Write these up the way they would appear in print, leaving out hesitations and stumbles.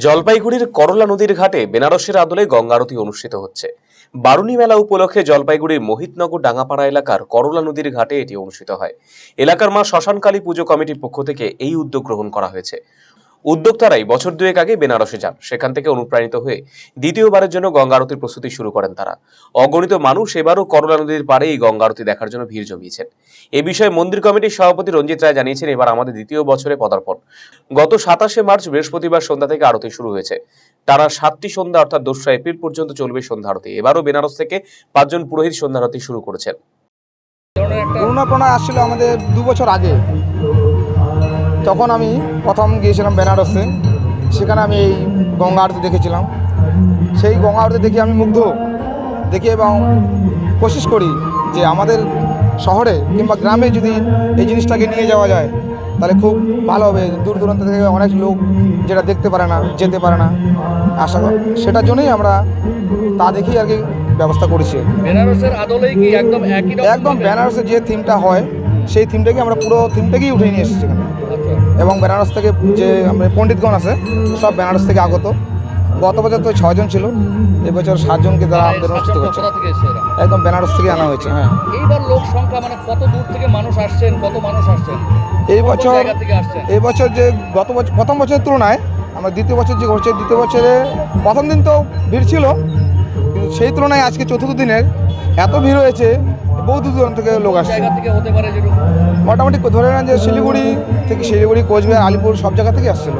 জলপাইগুড়ির করলা নদীর ঘাটে বেনারসের আদলে গঙ্গা আরতি অনুষ্ঠিত হচ্ছে। বারুণী মেলা উপলক্ষে জলপাইগুড়ির মোহিতনগর ডাঙ্গাপাড়া এলাকার করলা নদীর ঘাটে এটি অনুষ্ঠিত হয়। এলাকার মা শ্মশানকালী পুজো কমিটির পক্ষ থেকে এই উদ্যোগ গ্রহণ করা হয়েছে। উদ্যোক্তারাই বছর দুয়েক আগে বেনারসে যান, সেখান থেকে অনুপ্রাণিত হয়ে দ্বিতীয়বারের জন্য গঙ্গা আরতির প্রস্তুতি শুরু করেন তারা। অগণিত মানুষ এবারও করলা নদীর পাড়ে এই গঙ্গা আরতি দেখার জন্য ভিড় জমিয়েছেন। এ বিষয়ে মন্দির কমিটির সভাপতি রঞ্জিত রায় জানিয়েছেন, এবার আমাদের দ্বিতীয় বছরে পদার্পণ। গত 27শে মার্চ বৃহস্পতিবার সন্ধ্যা থেকে আরতি শুরু হয়েছে। টানা 7টি সন্ধ্যা অর্থাৎ 2রা এপ্রিল পর্যন্ত চলবে সন্ধ্যা আরতি। এবারও বেনারস থেকে 5 জন পুরোহিত সন্ধ্যা আরতি শুরু করেছেন। করুণাপনা আসছিল আমাদের 2 বছর আগে, তখন আমি প্রথম গিয়েছিলাম বেনারসে। সেখানে আমি এই গঙ্গা আরতি দেখেছিলাম। সেই গঙ্গা আরতি দেখে আমি মুগ্ধ দেখি এবং কোশিশ করি যে আমাদের শহরে কিংবা গ্রামে যদি এই জিনিসটাকে নিয়ে যাওয়া যায় তাহলে খুব ভালো হবে। দূর দূরান্ত থেকে অনেক লোক যেটা দেখতে পারে না, যেতে পারে না, আশা করি সেটার জন্যই আমরা তা দেখি আর কি ব্যবস্থা করেছি। বেনারসের আদলেই কি একদম একই রকম? একদম বেনারসের যে থিমটা হয় সেই থিমটাকে আমরা পুরো থিমটাকেই উঠিয়ে নিয়ে এসেছি এখানে। এবং বেনারস থেকে যে আমাদের পণ্ডিতগণ আছে সব বেনারস থেকে আগত। গত বছর তো 6 জন ছিল, এবছর 7 জনকে দ্বারা আমাদের অনুষ্ঠিত হচ্ছে। একদম বেনারস থেকে আনা হয়েছে। হ্যাঁ, এইবার লোক সংখ্যা মানে কত দূর থেকে মানুষ আসছেন, কত মানুষ আসছেন এই বছর যে গত বছর প্রথম বছরের তুলনায় আমরা দ্বিতীয় বছর যে ঘটছে, দ্বিতীয় বছরে প্রথম দিন তো ভিড় ছিল, কিন্তু সেই তুলনায় আজকে চতুর্থ দিনের এত ভিড় হয়েছে, বহু দূর দূরান্ত থেকে লোক আসছে। মোটামুটি ধরে নেন যে শিলিগুড়ি, কোচবিহার, আলিপুর সব জায়গা থেকে আসছিল।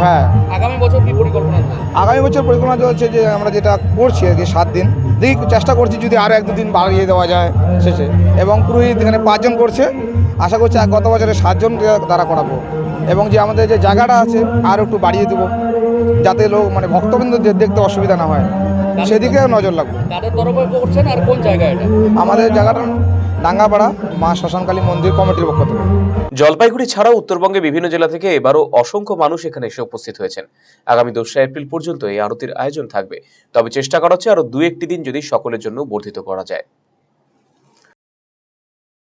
হ্যাঁ, আগামী বছর কি পরিকল্পনা? আগামী বছর পরিকল্পনা হচ্ছে যে আমরা যেটা করছি আর কি 7 দিন, দেখি চেষ্টা করছি যদি আরও 1-2 দিন বাড়িয়ে দেওয়া যায় শেষে। এবং পুরোহিত এখানে 5 জন করছে, আশা করছি গত বছরে 7 জন দ্বারা করাবো। এবং যে আমাদের যে জায়গাটা আছে আরও একটু বাড়িয়ে দেবো, যাতে লোক মানে ভক্তবৃন্দ দেখতে অসুবিধা না হয়, সেদিকেও নজর রাখবো। আর কোন জায়গায়? আমাদের জায়গাটা ডাঙ্গাপাড়া মা শ্মশানকালী মন্দির কমিটির পক্ষ থেকে। জলপাইগুড়ি ছাড়াও উত্তরবঙ্গে বিভিন্ন জেলা থেকে এবারও অসংখ্য মানুষ এখানে এসে উপস্থিত হয়েছেন। আগামী 2রা এপ্রিল পর্যন্ত এই আরতির আয়োজন থাকবে, তবে চেষ্টা করা হচ্ছে আরো 2-1টি দিন যদি সকলের জন্য বর্ধিত করা যায়।